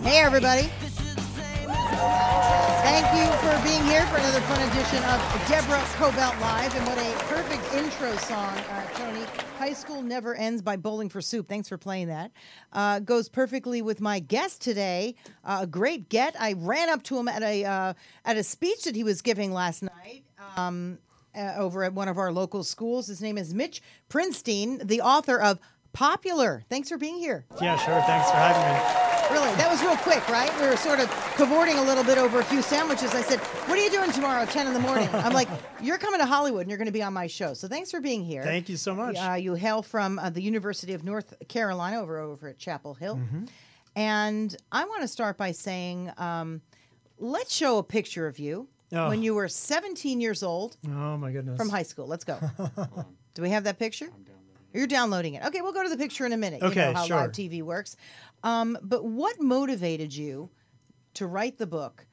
Hey, everybody. Thank you for being here for another fun edition of Deborah Kobylt Live. And what a perfect intro song, Tony. High School Never Ends by Bowling for Soup. Thanks for playing that. Goes perfectly with my guest today. A great get. I ran up to him at a speech that he was giving last night. Over at one of our local schools. His name is Mitch Prinstein, the author of Popular. Thanks for being here. Yeah, sure. Thanks for having me. Really, that was real quick, right? We were sort of cavorting a little bit over a few sandwiches. I said, what are you doing tomorrow at 10 in the morning? I'm like, you're coming to Hollywood and you're going to be on my show. So thanks for being here. Thank you so much. You hail from the University of North Carolina over at Chapel Hill. Mm-hmm. And I want to start by saying, let's show a picture of you. When you were 17 years old. Oh, my goodness. From high school. Let's go. Do we have that picture? I'm downloading it. You're downloading it. Okay, we'll go to the picture in a minute. Okay, you know how sure. live TV works. But what motivated you to write the book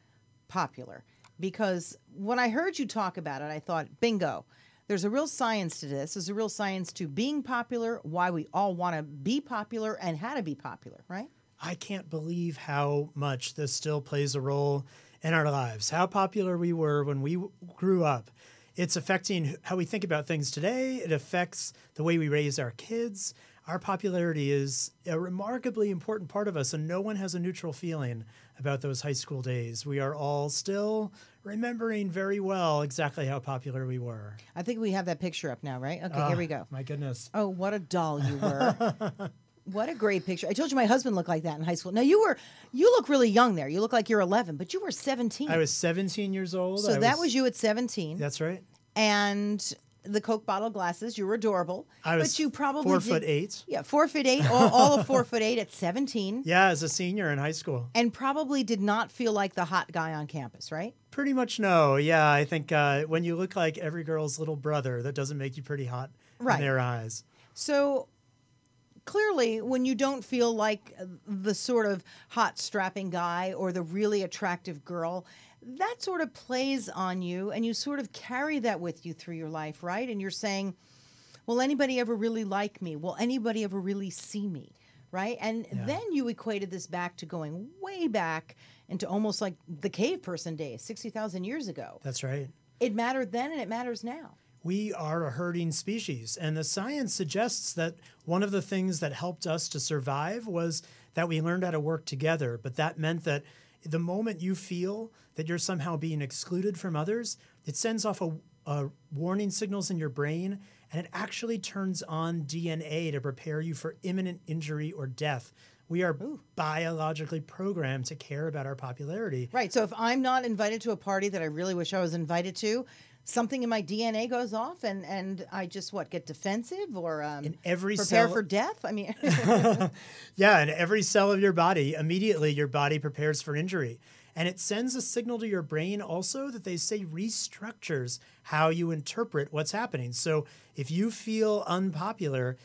Popular? Because when I heard you talk about it, I thought, bingo. There's a real science to this. There's a real science to being popular, why we all want to be popular, and how to be popular, right? I can't believe how much this still plays a role in our lives, how popular we were when we grew up. It's affecting how we think about things today. It affects the way we raise our kids. Our popularity is a remarkably important part of us, and no one has a neutral feeling about those high school days. We are all still remembering very well exactly how popular we were. I think we have that picture up now, right? Okay, here we go. My goodness. Oh, what a doll you were. What a great picture. I told you my husband looked like that in high school. Now, you look really young there. You look like you're 11, but you were 17. I was 17 years old. So that was you at 17. That's right. And the Coke bottle glasses, you were adorable. But you probably 4'8". Yeah, 4'8", all of 4'8" at 17. Yeah, as a senior in high school. And probably did not feel like the hot guy on campus, right? Pretty much no. Yeah, I think when you look like every girl's little brother, that doesn't make you pretty hot in their eyes. So clearly, when you don't feel like the sort of hot, strapping guy or the really attractive girl, that sort of plays on you, and you sort of carry that with you through your life, right? And you're saying, will anybody ever really like me? Will anybody ever really see me, right? And then you equated this back to going way back into almost like the cave person days, 60,000 years ago. That's right. It mattered then, and it matters now. We are a herding species, and the science suggests that one of the things that helped us to survive was that we learned how to work together. But that meant that the moment you feel that you're somehow being excluded from others, it sends off a warning signals in your brain, and it actually turns on DNA to prepare you for imminent injury or death. We are biologically programmed to care about our popularity. Right. So if I'm not invited to a party that I really wish I was invited to, something in my DNA goes off, and I just, get defensive or in every prepare for death? I mean... Yeah, in every cell of your body, immediately your body prepares for injury. And it sends a signal to your brain also that they say restructures how you interpret what's happening. So if you feel unpopular,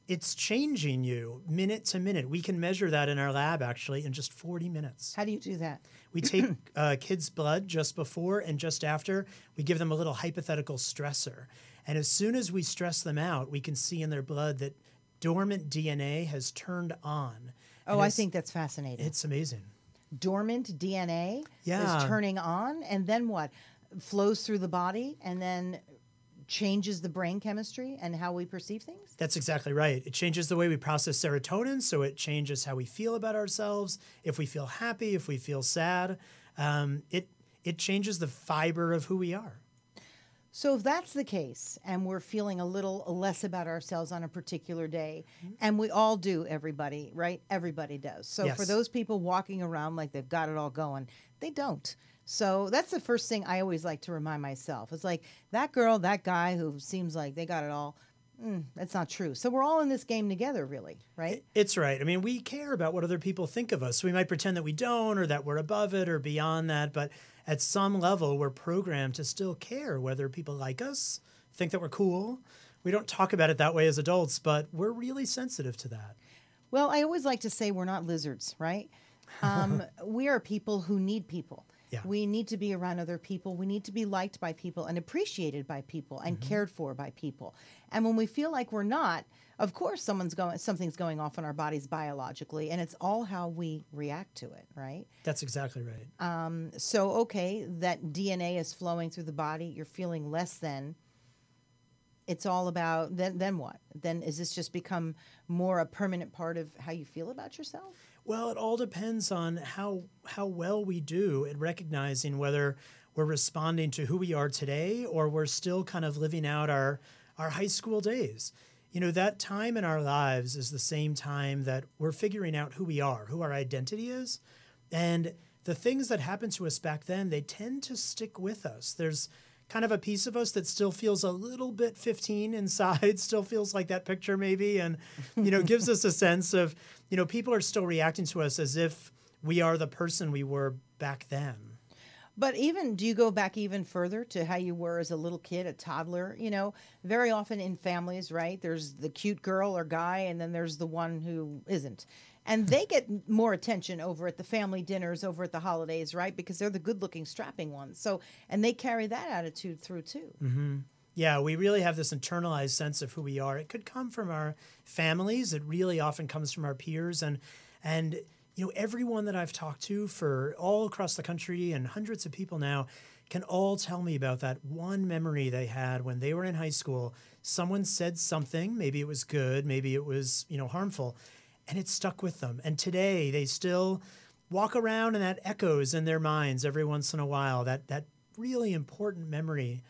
it's changing you minute to minute. We can measure that in our lab, actually, in just 40 minutes. How do you do that? We take kids' blood just before and just after. We give them a little hypothetical stressor. And as soon as we stress them out, we can see in their blood that dormant DNA has turned on. Oh, I think that's fascinating. It's amazing. Dormant DNA is turning on, and then what? Flows through the body and then changes the brain chemistry and how we perceive things? That's exactly right. It changes the way we process serotonin, so it changes how we feel about ourselves. If we feel happy, if we feel sad, it changes the fiber of who we are. So if that's the case, and we're feeling a little less about ourselves on a particular day, and we all do, everybody, right? Everybody does. So for those people walking around like they've got it all going, they don't. So that's the first thing I always like to remind myself. It's like that girl, that guy who seems like they got it all, that's not true. So we're all in this game together, really, right? It's right. I mean, we care about what other people think of us. We might pretend that we don't, or that we're above it or beyond that, but at some level, we're programmed to still care whether people like us, think that we're cool. We don't talk about it that way as adults, but we're really sensitive to that. Well, I always like to say we're not lizards, right? We are people who need people. Yeah. We need to be around other people. We need to be liked by people and appreciated by people and cared for by people. And when we feel like we're not, of course something's going off in our bodies biologically, and it's all how we react to it, right? That's exactly right. So, okay, that DNA is flowing through the body. You're feeling less than. It's all about, then what? Then is this just become more a permanent part of how you feel about yourself? Well, it all depends on how well we do at recognizing whether we're responding to who we are today or we're still kind of living out our high school days. You know, that time in our lives is the same time that we're figuring out who we are, who our identity is. And the things that happened to us back then, they tend to stick with us. There's kind of a piece of us that still feels a little bit 15 inside, still feels like that picture maybe, and, you know, gives us a sense of, you know, people are still reacting to us as if we are the person we were back then. But do you go back even further to how you were as a little kid, a toddler? You know, very often in families, right, there's the cute girl or guy, and then there's the one who isn't. And they get more attention over at the family dinners, over at the holidays, right? Because they're the good-looking, strapping ones. So, and they carry that attitude through, too. Mm-hmm. Yeah, we really have this internalized sense of who we are. It could come from our families. It really often comes from our peers. And you know, everyone that I've talked to for all across the country and hundreds of people now can all tell me about that one memory they had when they were in high school. Someone said something, maybe it was good, maybe it was, you know, harmful, and it stuck with them. And today they still walk around and that echoes in their minds every once in a while. That really important memory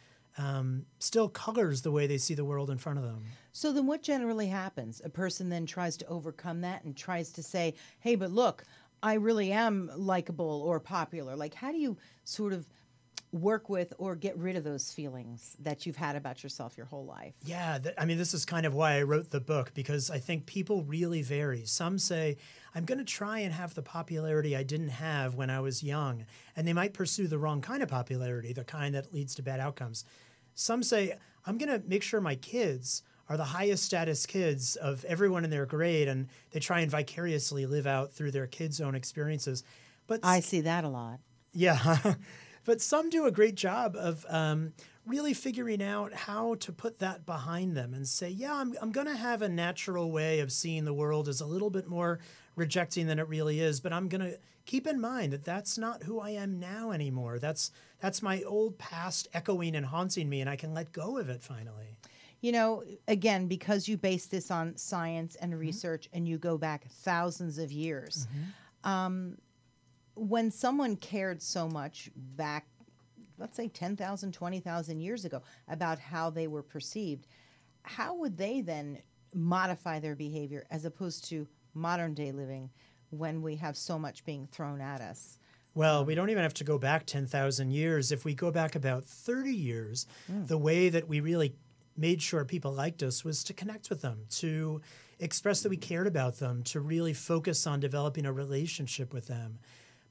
still colors the way they see the world in front of them. So then what generally happens? A person then tries to overcome that and tries to say, hey, but look, I really am likable or popular. Like, how do you sort of work with or get rid of those feelings that you've had about yourself your whole life? Yeah, I mean, this is kind of why I wrote the book, because I think people really vary. Some say, I'm going to try and have the popularity I didn't have when I was young, and they might pursue the wrong kind of popularity, the kind that leads to bad outcomes. Some say, I'm going to make sure my kids are the highest status kids of everyone in their grade, and they try and vicariously live out through their kids' own experiences. But I see that a lot. Yeah. But some do a great job of really figuring out how to put that behind them and say, yeah, I'm going to have a natural way of seeing the world as a little bit more rejecting than it really is, but I'm going to keep in mind that that's not who I am now anymore. That's my old past echoing and haunting me, and I can let go of it finally. You know, again, because you base this on science and research and you go back thousands of years, when someone cared so much back, let's say 10,000, 20,000 years ago, about how they were perceived, how would they then modify their behavior as opposed to modern day living when we have so much being thrown at us? Well, we don't even have to go back 10,000 years. If we go back about 30 years, the way that we really made sure people liked us was to connect with them, to express that we cared about them, to really focus on developing a relationship with them.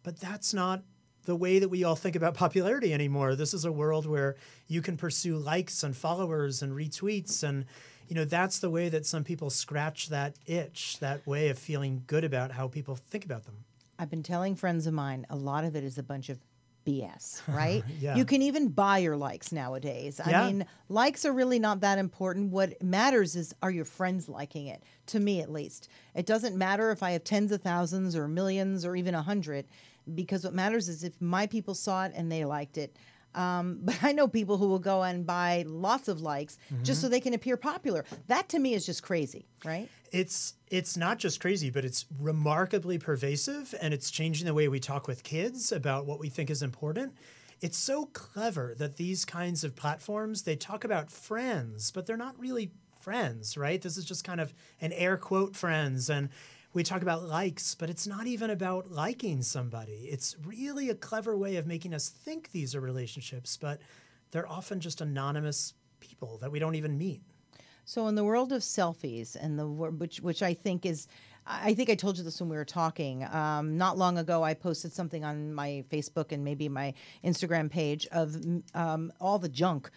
But that's not the way that we all think about popularity anymore. This is a world where you can pursue likes and followers and retweets, and you know, that's the way that some people scratch that itch, that way of feeling good about how people think about them. I've been telling friends of mine, a lot of it is a bunch of BS, right? Yeah. You can even buy your likes nowadays. I mean, likes are really not that important. What matters is, are your friends liking it? To me, at least. It doesn't matter if I have tens of thousands or millions or even 100, because what matters is if my people saw it and they liked it. But I know people who will go and buy lots of likes just so they can appear popular. That to me is just crazy, right? It's not just crazy, but it's remarkably pervasive, and it's changing the way we talk with kids about what we think is important. It's so clever that these kinds of platforms, they talk about friends, but they're not really friends, right? This is just kind of an air quote friends, and we talk about likes, but it's not even about liking somebody. It's really a clever way of making us think these are relationships, but they're often just anonymous people that we don't even meet. So in the world of selfies, and which I think is, I think I told you this when we were talking. Not long ago, I posted something on my Facebook and maybe my Instagram page of all the junk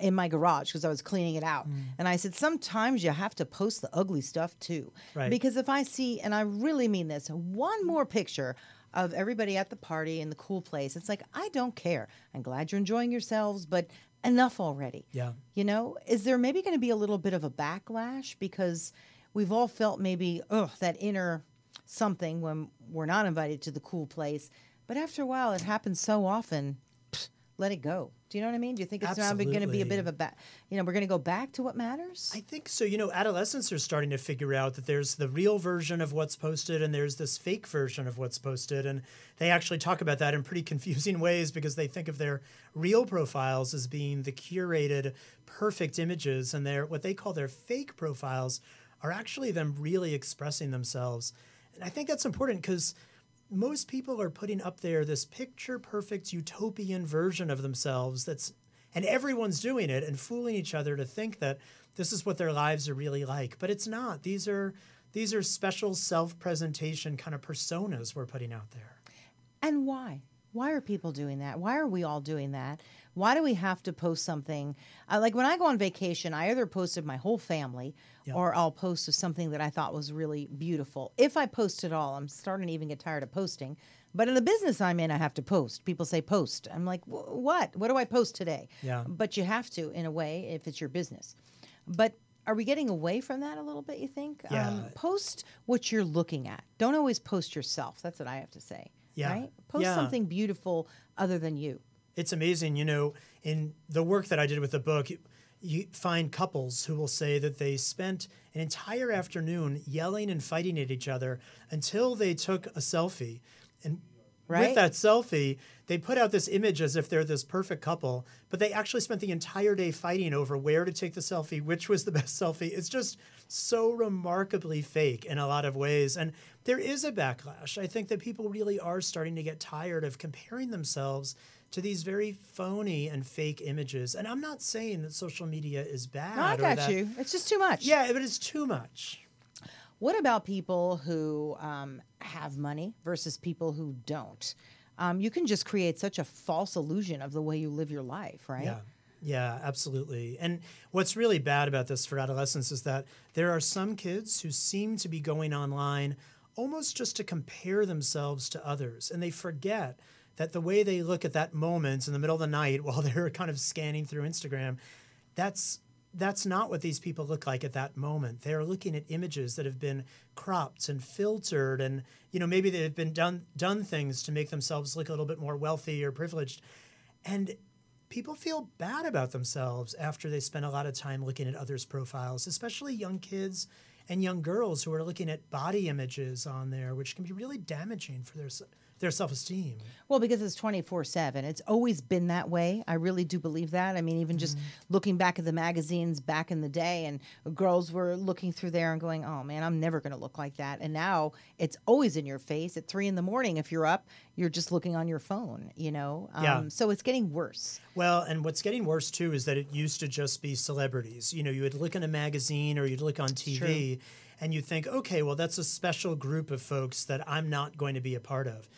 in my garage because I was cleaning it out. And I said, sometimes you have to post the ugly stuff too. Right. Because if I see, and I really mean this, one more picture of everybody at the party in the cool place. It's like, I don't care. I'm glad you're enjoying yourselves, but enough already. Yeah. You know, is there maybe going to be a little bit of a backlash because we've all felt maybe, that inner something when we're not invited to the cool place. But after a while, it happens so often, let it go. Do you know what I mean? Do you think it's now going to be a bit of a we're going to go back to what matters? I think so. You know, adolescents are starting to figure out that there's the real version of what's posted and there's this fake version of what's posted. And they actually talk about that in pretty confusing ways because they think of their real profiles as being the curated, perfect images, and what they call their fake profiles are actually them really expressing themselves. And I think that's important because most people are putting up there this picture-perfect utopian version of themselves and everyone's doing it and fooling each other to think that this is what their lives are really like. But it's not. These are special self-presentation kind of personas we're putting out there. And why? Why are people doing that? Why are we all doing that? Why do we have to post something? Like when I go on vacation, I either post of my whole family or I'll post of something that I thought was really beautiful. If I post at all, I'm starting to even get tired of posting. But in the business I'm in, I have to post. People say post. I'm like, what? What do I post today? Yeah. But you have to, in a way, if it's your business. But are we getting away from that a little bit, you think? Yeah. Post what you're looking at. Don't always post yourself. That's what I have to say. Yeah. Right? Post something beautiful other than you. It's amazing, you know, in the work that I did with the book, you find couples who will say that they spent an entire afternoon yelling and fighting at each other until they took a selfie. And with that selfie, they put out this image as if they're this perfect couple, but they actually spent the entire day fighting over where to take the selfie, which was the best selfie. It's just so remarkably fake in a lot of ways. And there is a backlash. I think that people really are starting to get tired of comparing themselves to these very phony and fake images. And I'm not saying that social media is bad. No, I got you. It's just too much. Yeah, but it's too much. What about people who have money versus people who don't? You can just create such a false illusion of the way you live your life, right? Yeah, absolutely. And what's really bad about this for adolescents is that there are some kids who seem to be going online almost just to compare themselves to others. And they forget that the way they look at that moment in the middle of the night while they're kind of scanning through Instagram, that's not what these people look like at that moment. They're looking at images that have been cropped and filtered, and maybe they've been done things to make themselves look a little bit more wealthy or privileged. And people feel bad about themselves after they spend a lot of time looking at others' profiles, especially young kids and young girls who are looking at body images on there, which can be really damaging for their self-esteem. Well, because it's 24/7. It's always been that way. I really do believe that. I mean, even just looking back at the magazines back in the day, and girls were looking through there and going, oh, man, I'm never going to look like that. And now it's always in your face at 3 a.m. If you're up, you're just looking on your phone, So it's getting worse. Well, and what's getting worse, too, is that it used to just be celebrities. You would look in a magazine or you'd look on TV and you think, okay, well, that's a special group of folks that I'm not going to be a part of.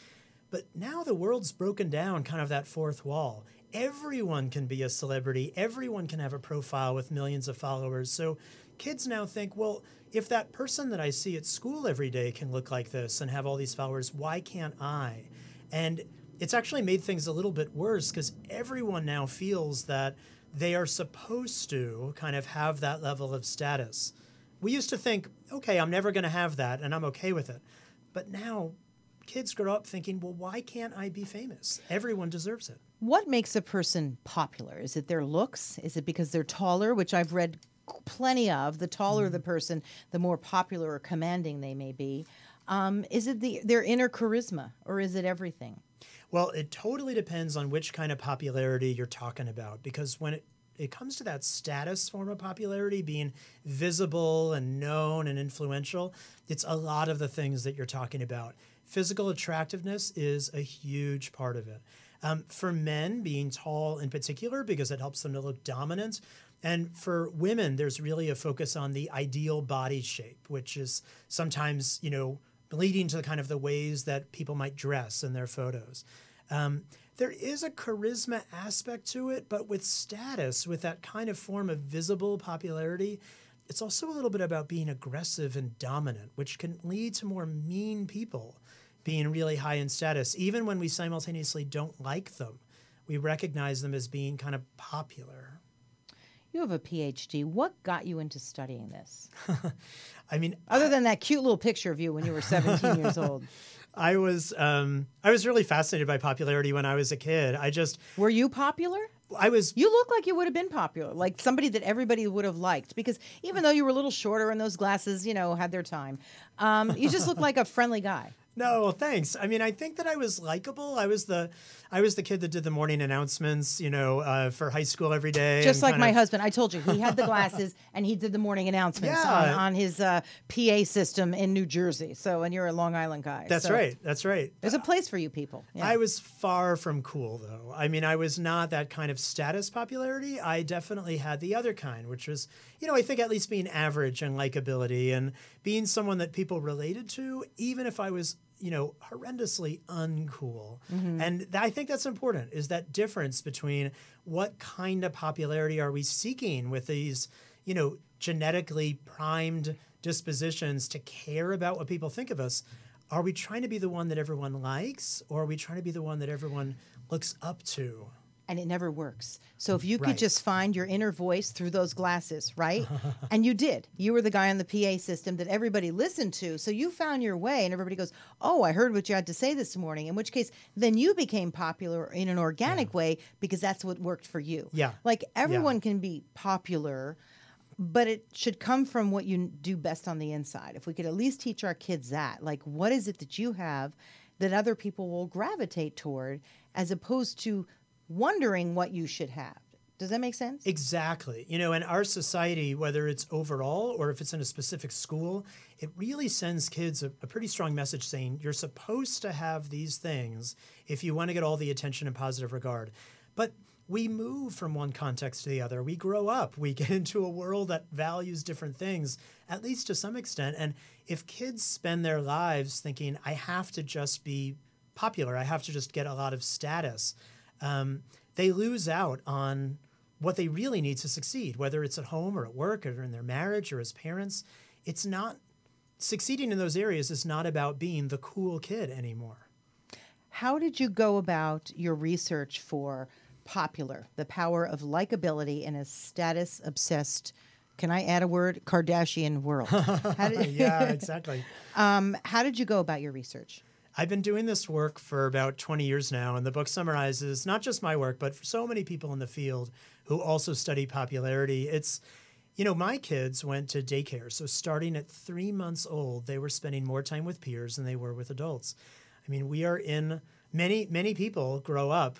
But now the world's broken down, kind of that fourth wall. Everyone can be a celebrity. Everyone can have a profile with millions of followers. So kids now think, well, if that person that I see at school every day can look like this and have all these followers, why can't I? And it's actually made things a little bit worse because everyone now feels that they are supposed to kind of have that level of status. We used to think, okay, I'm never going to have that and I'm okay with it. But now kids grow up thinking, well, why can't I be famous? Everyone deserves it. What makes a person popular? Is it their looks? Is it because they're taller, which I've read plenty of? The taller the person, the more popular or commanding they may be. Is it their inner charisma, or is it everything? Well, it totally depends on which kind of popularity you're talking about, because when it comes to that status form of popularity, being visible and known and influential, it's a lot of the things that you're talking about. Physical attractiveness is a huge part of it. For men, being tall in particular, because it helps them to look dominant. And for women, there's really a focus on the ideal body shape, which is sometimes, leading to kind of the ways that people might dress in their photos. There is a charisma aspect to it, but with status, with that kind of form of visible popularity, it's also a little bit about being aggressive and dominant, which can lead to more mean people. being really high in status, even when we simultaneously don't like them. We recognize them as being kind of popular. You have a PhD. What got you into studying this? I mean, other than that cute little picture of you when you were 17 years old. I was really fascinated by popularity when I was a kid. Were you popular? You look like you would have been popular, like somebody that everybody would have liked, because even though you were a little shorter and those glasses, had their time, you just look like a friendly guy. No, thanks. I mean, I think that I was likable. I was the kid that did the morning announcements, for high school every day. Just like my husband. I told you, he had the glasses and he did the morning announcements on his PA system in New Jersey. So, and you're a Long Island guy. That's right. That's right. There's a place for you people. Yeah. I was far from cool, though. I mean, I was not that kind of status popularity. I definitely had the other kind, which was, I think at least being average and likability and being someone that people related to, even if I was horrendously uncool. Mm-hmm. And I think that's important, is that difference between what kind of popularity are we seeking with these, genetically primed dispositions to care about what people think of us. Are we trying to be the one that everyone likes, or are we trying to be the one that everyone looks up to? And it never works. So if you could just find your inner voice through those glasses, right? And you did. You were the guy on the PA system that everybody listened to. So you found your way and everybody goes, oh, I heard what you had to say this morning. In which case, then you became popular in an organic way because that's what worked for you. Yeah. Like everyone can be popular, but it should come from what you do best on the inside. If we could at least teach our kids that, like, what is it that you have that other people will gravitate toward, as opposed to wondering what you should have. Does that make sense? Exactly. In our society, whether it's overall or if it's in a specific school, it really sends kids a pretty strong message saying you're supposed to have these things if you want to get all the attention and positive regard. But we move from one context to the other. We grow up. We get into a world that values different things, at least to some extent. And if kids spend their lives thinking, I have to just be popular, I have to just get a lot of status, they lose out on what they really need to succeed, whether it's at home or at work or in their marriage or as parents. It's not succeeding in those areas is not about being the cool kid anymore. How did you go about your research for popular, the power of likability in a status-obsessed, can I add a word, Kardashian world? Yeah, exactly. How did you go about your research? I've been doing this work for about 20 years now, and the book summarizes not just my work, but for so many people in the field who also study popularity. It's, my kids went to daycare, so starting at 3 months old, they were spending more time with peers than they were with adults. I mean, many people grow up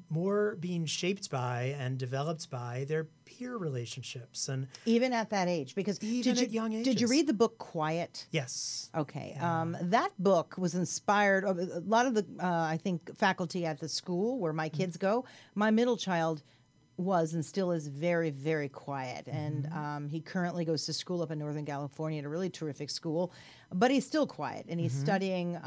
more being shaped by and developed by their peer relationships, and even at that age, because at young ages. Did you read the book Quiet? Yes. Okay. Yeah. That book was inspired. A lot of the I think faculty at the school where my kids go. My middle child was and still is very, very quiet, and he currently goes to school up in Northern California at a really terrific school, but he's still quiet, and he's studying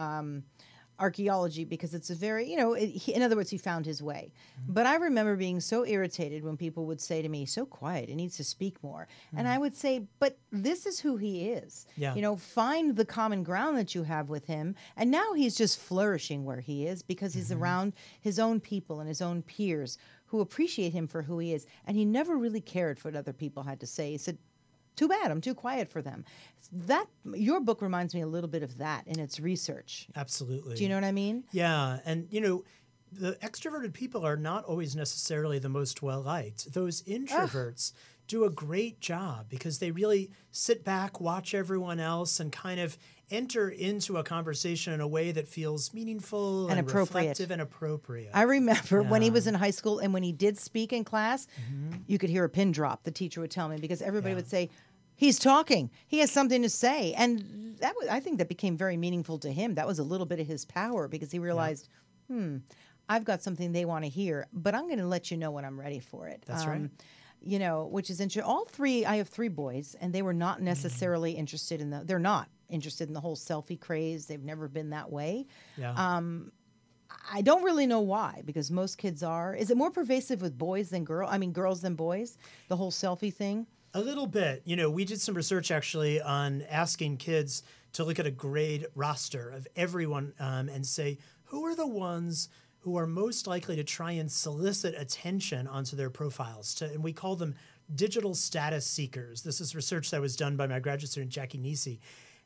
archaeology because it's a very, in other words, he found his way. Mm-hmm. But I remember being so irritated when people would say to me, so quiet, he needs to speak more. Mm-hmm. And I would say, but this is who he is. Yeah. Find the common ground that you have with him. And now he's just flourishing where he is because he's around his own people and his own peers who appreciate him for who he is. And he never really cared for what other people had to say. He said, too bad, I'm too quiet for them. Your book reminds me a little bit of that in its research. Absolutely. Do you know what I mean? Yeah, and the extroverted people are not always necessarily the most well-liked. Those introverts do a great job because they really sit back, watch everyone else, and kind of enter into a conversation in a way that feels meaningful and reflective and appropriate. I remember when he was in hie school and when he did speak in class, you could hear a pin drop, the teacher would tell me, because everybody would say, he's talking, he has something to say. And I think that became very meaningful to him. That was a little bit of his power because he realized, I've got something they want to hear, but I'm going to let you know when I'm ready for it. That's right. Which is interesting. I have 3 boys, and they were not necessarily interested in they're not interested in the whole selfie craze. They've never been that way. Yeah. I don't really know why, because most kids are. Is it more pervasive with boys than girls? I mean, girls than boys, the whole selfie thing? A little bit. You know, we did some research actually on asking kids to look at a grade roster of everyone and say, who are the ones who are most likely to try and solicit attention onto their profiles? And we call them digital status seekers. This is research that was done by my graduate student, Jackie Nisi.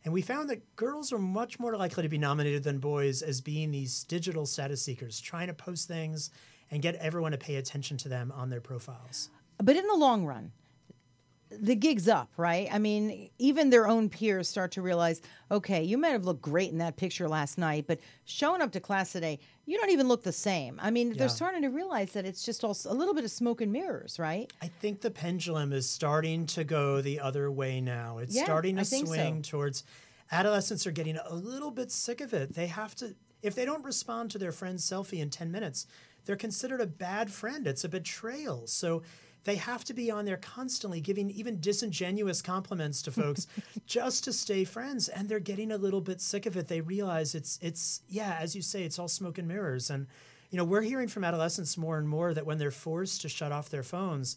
And we found that girls are much more likely to be nominated than boys as being these digital status seekers, trying to post things and get everyone to pay attention to them on their profiles. But in the long run, the gig's up, right? I mean, even their own peers start to realize, okay, you might have looked great in that picture last night, but showing up to class today, you don't even look the same. I mean, they're starting to realize that it's just also a little bit of smoke and mirrors, right? I think the pendulum is starting to go the other way now. It's starting to swing towards adolescents are getting a little bit sick of it. They have to, if they don't respond to their friend's selfie in 10 minutes, they're considered a bad friend. It's a betrayal. So they have to be on there constantly giving even disingenuous compliments to folks just to stay friends. And they're getting a little bit sick of it. They realize it's as you say, it's all smoke and mirrors. And, you know, we're hearing from adolescents more and more that when they're forced to shut off their phones,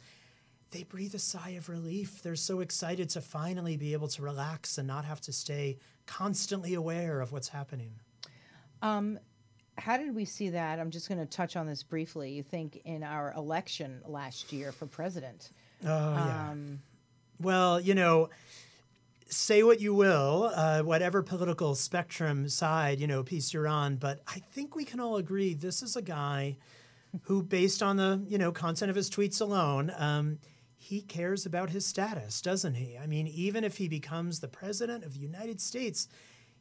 they breathe a sigh of relief. They're so excited to finally be able to relax and not have to stay constantly aware of what's happening. How did we see that? I'm just going to touch on this briefly. You think in our election last year for president? Well, you know, say what you will, whatever political spectrum side, you know, piece you're on, but I think we can all agree this is a guy who, based on the, you know, content of his tweets alone, he cares about his status, doesn't he? I mean, even if he becomes the president of the United States,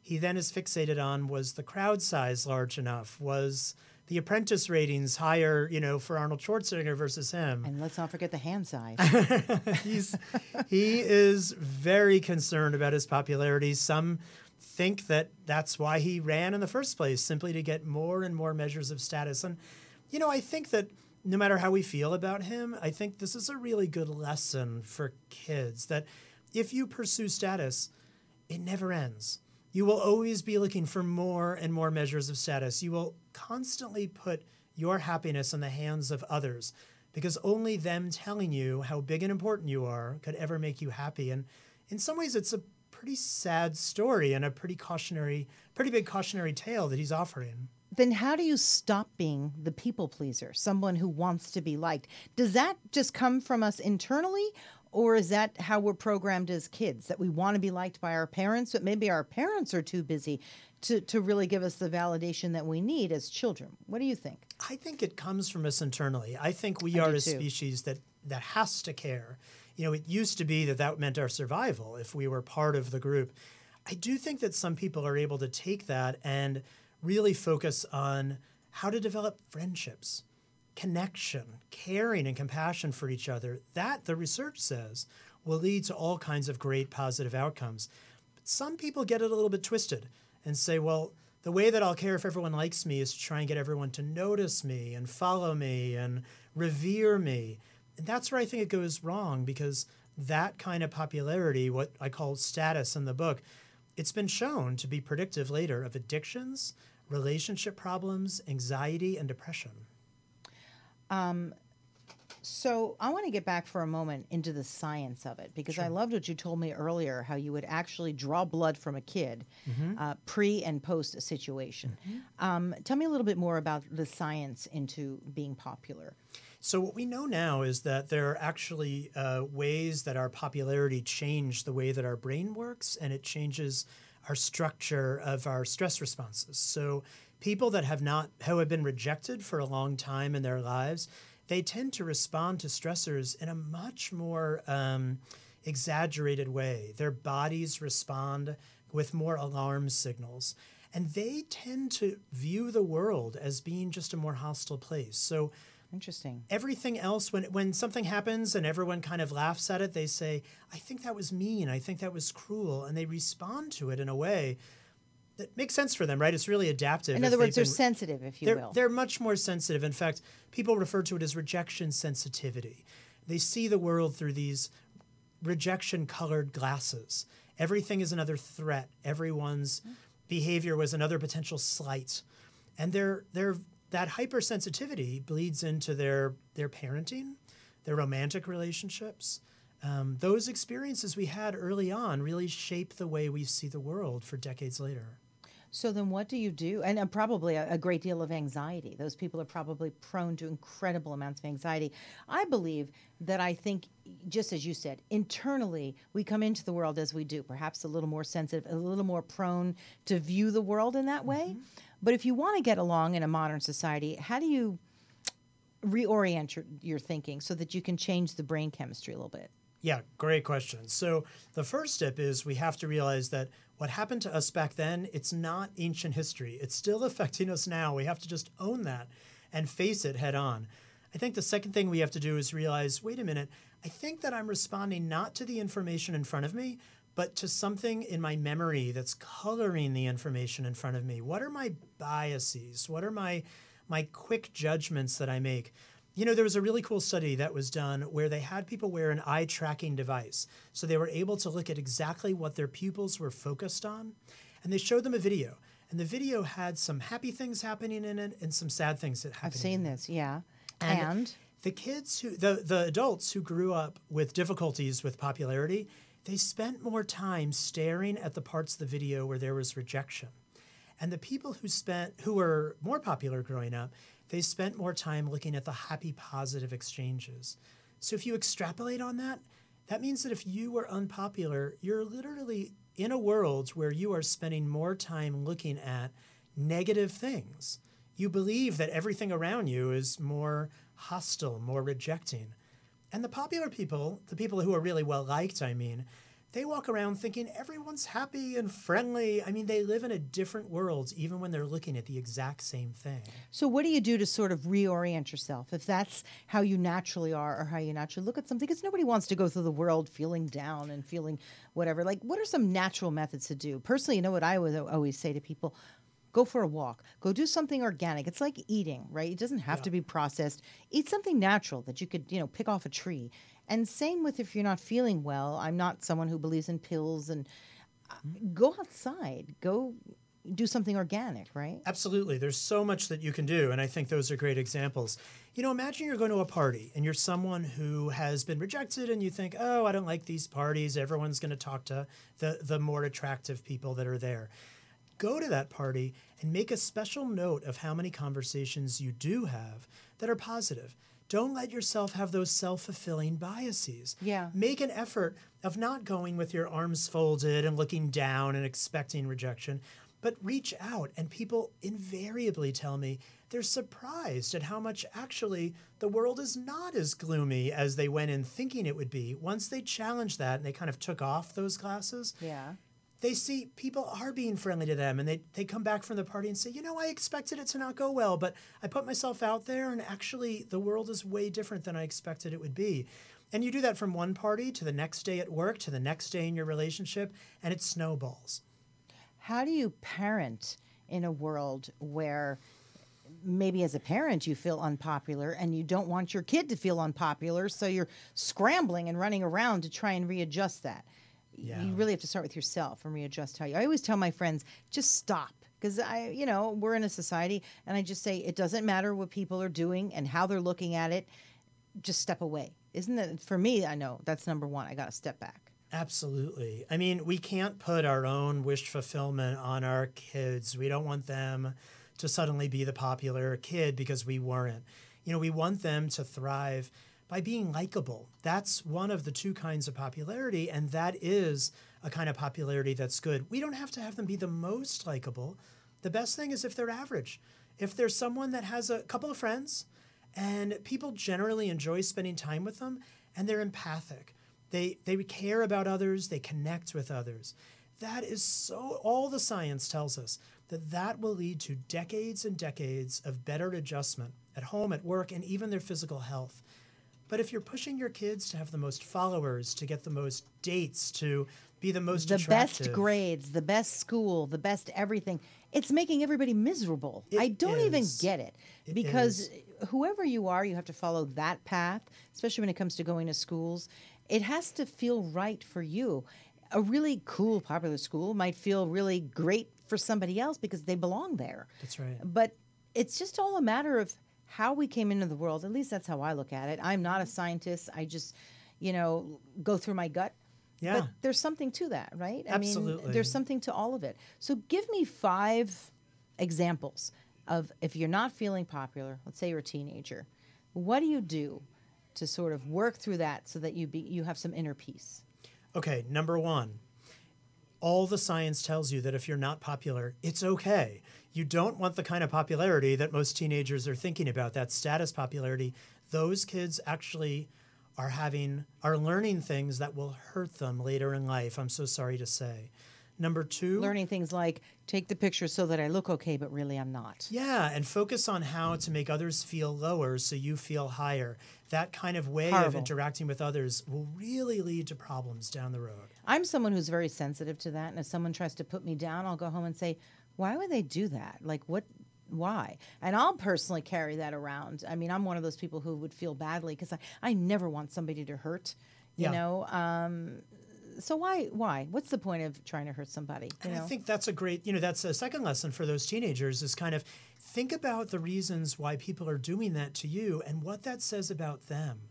he then is fixated on, was the crowd size large enough? Was the Apprentice ratings higher, you know, for Arnold Schwarzenegger versus him? And let's not forget the hand size. He is very concerned about his popularity. Some think that that's why he ran in the first place, simply to get more and more measures of status. And, you know, I think that no matter how we feel about him, I think this is a really good lesson for kids, that if you pursue status, it never ends. You will always be looking for more and more measures of status. You will constantly put your happiness in the hands of others, because only them telling you how big and important you are could ever make you happy. And in some ways, it's a pretty sad story and a pretty big cautionary tale that he's offering. Then how do you stop being the people pleaser, someone who wants to be liked? Does that just come from us internally? Or is that how we're programmed as kids, that we want to be liked by our parents, but maybe our parents are too busy to really give us the validation that we need as children? What do you think? I think it comes from us internally. I think we are a species that has to care. You know, it used to be that meant our survival if we were part of the group. I do think that some people are able to take that and really focus on how to develop friendships, connection, caring, and compassion for each other. That, the research says, will lead to all kinds of great positive outcomes. But some people get it a little bit twisted and say, well, the way that I'll care if everyone likes me is to try and get everyone to notice me and follow me and revere me. And that's where I think it goes wrong, because that kind of popularity, what I call status in the book, it's been shown to be predictive later of addictions, relationship problems, anxiety, and depression. So I want to get back for a moment into the science of it, because I loved what you told me earlier, how you would actually draw blood from a kid pre and post a situation. Tell me a little bit more about the science into being popular. So what we know now is that there are actually ways that our popularity change the way that our brain works, and it changes our structure of our stress responses. So people that who have been rejected for a long time in their lives, they tend to respond to stressors in a much more exaggerated way. Their bodies respond with more alarm signals, and they tend to view the world as being just a more hostile place. So interesting. Everything else, when something happens and everyone kind of laughs at it, they say, I think that was mean, I think that was cruel, and they respond to it in a way that makes sense for them, right? It's really adaptive. In other words, they're sensitive, if you will. They're much more sensitive. In fact, people refer to it as rejection sensitivity. They see the world through these rejection-colored glasses. Everything is another threat. Everyone's behavior was another potential slight. And that hypersensitivity bleeds into their parenting, their romantic relationships, those experiences we had early on really shape the way we see the world for decades later. So then what do you do? And probably a great deal of anxiety. Those people are probably prone to incredible amounts of anxiety. I believe that I think, just as you said, internally we come into the world as we do, perhaps a little more sensitive, a little more prone to view the world in that way. But if you want to get along in a modern society, how do you reorient your thinking so that you can change the brain chemistry a little bit? Yeah, great question. So the first step is we have to realize that what happened to us back then, it's not ancient history. It's still affecting us now. We have to just own that and face it head on. I think the second thing we have to do is realize, wait a minute, I think that I'm responding not to the information in front of me, but to something in my memory that's coloring the information in front of me. What are my biases? What are my quick judgments that I make? You know, there was a really cool study that was done where they had people wear an eye tracking device. So they were able to look at exactly what their pupils were focused on. And they showed them a video. And the video had some happy things happening in it and some sad things that happened. I've seen this, yeah. And the kids the adults who grew up with difficulties with popularity, they spent more time staring at the parts of the video where there was rejection. And the people who were more popular growing up, they spent more time looking at the happy, positive exchanges. So if you extrapolate on that, that means that if you were unpopular, you're literally in a world where you are spending more time looking at negative things. You believe that everything around you is more hostile, more rejecting. And the popular people, the people who are really well-liked, they walk around thinking everyone's happy and friendly. I mean, they live in a different world even when they're looking at the exact same thing. So what do you do to sort of reorient yourself if that's how you naturally are or how you naturally look at something? Because nobody wants to go through the world feeling down and feeling whatever. Like, what are some natural methods to do? Personally, you know what I would always say to people? Go for a walk. Go do something organic. It's like eating, right? It doesn't have to be processed. Eat something natural that you could, pick off a tree. And same with if you're not feeling well. I'm not someone who believes in pills. And go outside. Go do something organic, right? Absolutely. There's so much that you can do, and I think those are great examples. Imagine you're going to a party, and you're someone who has been rejected, and you think, oh, I don't like these parties. Everyone's going to talk to the more attractive people that are there. Go to that party and make a special note of how many conversations you do have that are positive. Don't let yourself have those self-fulfilling biases. Yeah. Make an effort of not going with your arms folded and looking down and expecting rejection, but reach out. And people invariably tell me they're surprised at how much actually the world is not as gloomy as they went in thinking it would be. Once they challenged that and they kind of took off those glasses, they see people are being friendly to them, and they come back from the party and say, I expected it to not go well, but I put myself out there, and actually the world is way different than I expected it would be. And you do that from one party to the next day at work to the next day in your relationship, and it snowballs. How do you parent in a world where maybe as a parent you feel unpopular and you don't want your kid to feel unpopular, so you're scrambling and running around to try and readjust that? Yeah. You really have to start with yourself and readjust how you. I always tell my friends, just stop. Because we're in a society, and I just say it doesn't matter what people are doing and how they're looking at it. Just step away. Isn't it? For me, I know that's number one. I got to step back. Absolutely. I mean, we can't put our own wish fulfillment on our kids. We don't want them to suddenly be the popular kid because we weren't. We want them to thrive by being likable. That's one of the two kinds of popularity, and that is a kind of popularity that's good. We don't have to have them be the most likable. The best thing is if they're average. If there's someone that has a couple of friends and people generally enjoy spending time with them and they're empathic, they care about others, they connect with others. That is all the science tells us that will lead to decades and decades of better adjustment at home, at work, and even their physical health. But if you're pushing your kids to have the most followers, to get the most dates, to be the most attractive, the best grades, the best school, the best everything, it's making everybody miserable. I don't even get it. Because whoever you are, you have to follow that path, especially when it comes to going to schools. It has to feel right for you. A really cool, popular school might feel really great for somebody else because they belong there. That's right. But it's just all a matter of how we came into the world. At least that's how I look at it. I'm not a scientist. I just, go through my gut. Yeah. But there's something to that, right? Absolutely. I mean, there's something to all of it. So give me 5 examples of if you're not feeling popular, let's say you're a teenager, what do you do to sort of work through that so that you have some inner peace? Okay, number 1. All the science tells you that if you're not popular, it's okay. You don't want the kind of popularity that most teenagers are thinking about, that status popularity. Those kids actually are learning things that will hurt them later in life, I'm so sorry to say. Number 2. Learning things like take the picture so that I look okay, but really I'm not. Yeah, and focus on how to make others feel lower so you feel higher. That kind of way of Horrible. interacting with others will really lead to problems down the road. I'm someone who's very sensitive to that, and if someone tries to put me down, I'll go home and say, why would they do that? Like, why? And I'll personally carry that around. I mean, I'm one of those people who would feel badly because I never want somebody to hurt, you know. So why? What's the point of trying to hurt somebody? And I think that's that's a second lesson for those teenagers is kind of think about the reasons why people are doing that to you and what that says about them.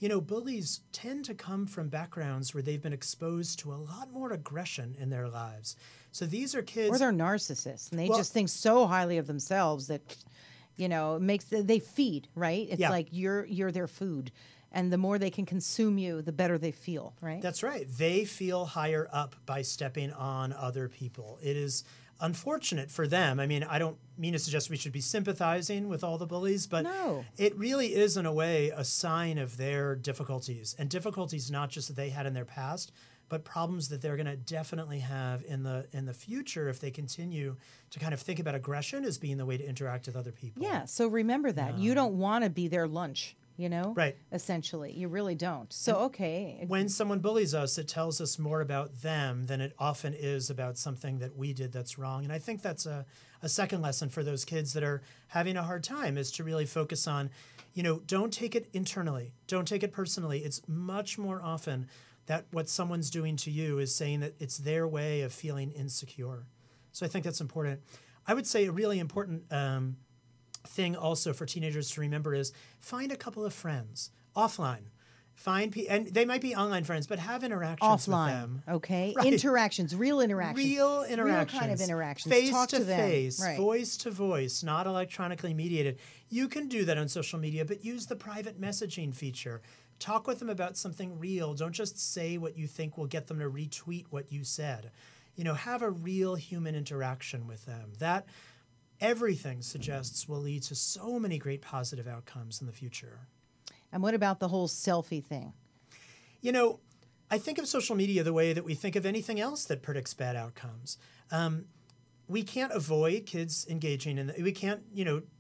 Bullies tend to come from backgrounds where they've been exposed to a lot more aggression in their lives. So these are kids. Or they're narcissists, and they just think so highly of themselves that, they feed, right? It's like you're their food. And the more they can consume you, the better they feel, right? That's right. They feel higher up by stepping on other people. It is unfortunate for them. I mean, I don't mean to suggest we should be sympathizing with all the bullies, but it really is, in a way, a sign of their difficulties. And difficulties not just that they had in their past, but problems that they're going to definitely have in the future if they continue to kind of think about aggression as being the way to interact with other people. Yeah, so remember that. You don't want to be their lunch. Right. Essentially, you really don't. So, okay. When someone bullies us, it tells us more about them than it often is about something that we did that's wrong. And I think that's a second lesson for those kids that are having a hard time is to really focus on, don't take it internally. Don't take it personally. It's much more often that what someone's doing to you is saying that it's their way of feeling insecure. So I think that's important. I would say a really important thing also for teenagers to remember is find a couple of friends offline. And they might be online friends, but have interactions with them. Okay. Right. Interactions, real interactions. Real interactions. Real kind of interactions. Face Talk to face, them. Right. voice to voice, not electronically mediated. You can do that on social media, but use the private messaging feature. Talk with them about something real. Don't just say what you think will get them to retweet what you said. Have a real human interaction with them. That everything suggests will lead to so many great positive outcomes in the future. And what about the whole selfie thing? I think of social media the way that we think of anything else that predicts bad outcomes. We can't avoid kids engaging in we can't,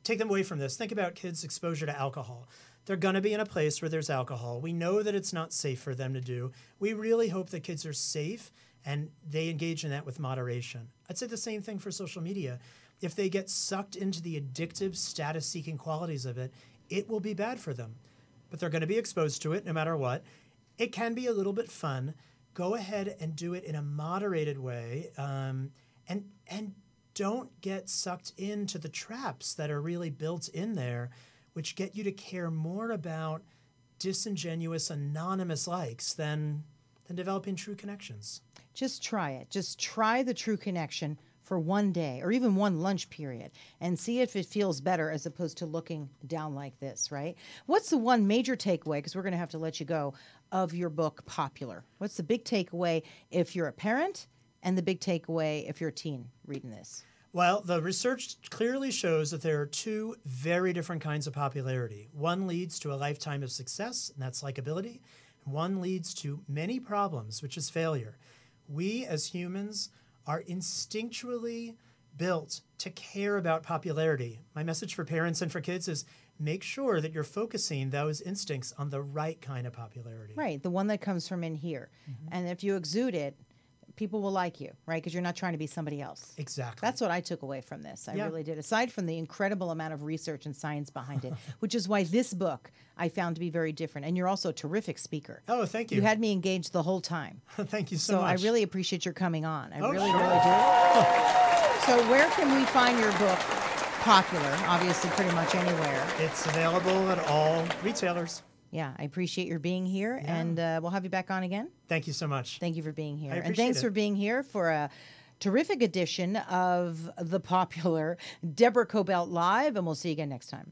take them away from this. Think about kids' exposure to alcohol. They're going to be in a place where there's alcohol. We know that it's not safe for them to do. We really hope that kids are safe and they engage in that with moderation. I'd say the same thing for social media. If they get sucked into the addictive, status-seeking qualities of it, it will be bad for them. But they're going to be exposed to it no matter what. It can be a little bit fun. Go ahead and do it in a moderated way, and don't get sucked into the traps that are really built in there, which get you to care more about disingenuous, anonymous likes than developing true connections. Just try it. Just try the true connection for one day or even one lunch period and see if it feels better as opposed to looking down like this, right? What's the one major takeaway, because we're going to have to let you go, of your book, Popular? What's the big takeaway if you're a parent and the big takeaway if you're a teen reading this? Well, the research clearly shows that there are 2 very different kinds of popularity. One leads to a lifetime of success, and that's likability. One leads to many problems, which is failure. We as humans are instinctually built to care about popularity. My message for parents and for kids is make sure that you're focusing those instincts on the right kind of popularity. Right, the one that comes from in here. Mm-hmm. And if you exude it, people will like you, right? Because you're not trying to be somebody else. Exactly. That's what I took away from this. I really did. Aside from the incredible amount of research and science behind it, which is why this book I found to be very different. And you're also a terrific speaker. Oh, thank you. You had me engaged the whole time. Thank you so much. So I really appreciate your coming on. I really, sure. really do. So where can we find your book, Popular? Obviously, pretty much anywhere. It's available at all retailers. Yeah, I appreciate your being here, and we'll have you back on again. Thank you so much. Thank you for being here. I And appreciate thanks it. for being here for a terrific edition of the popular Deborah Kobylt Live, and we'll see you again next time.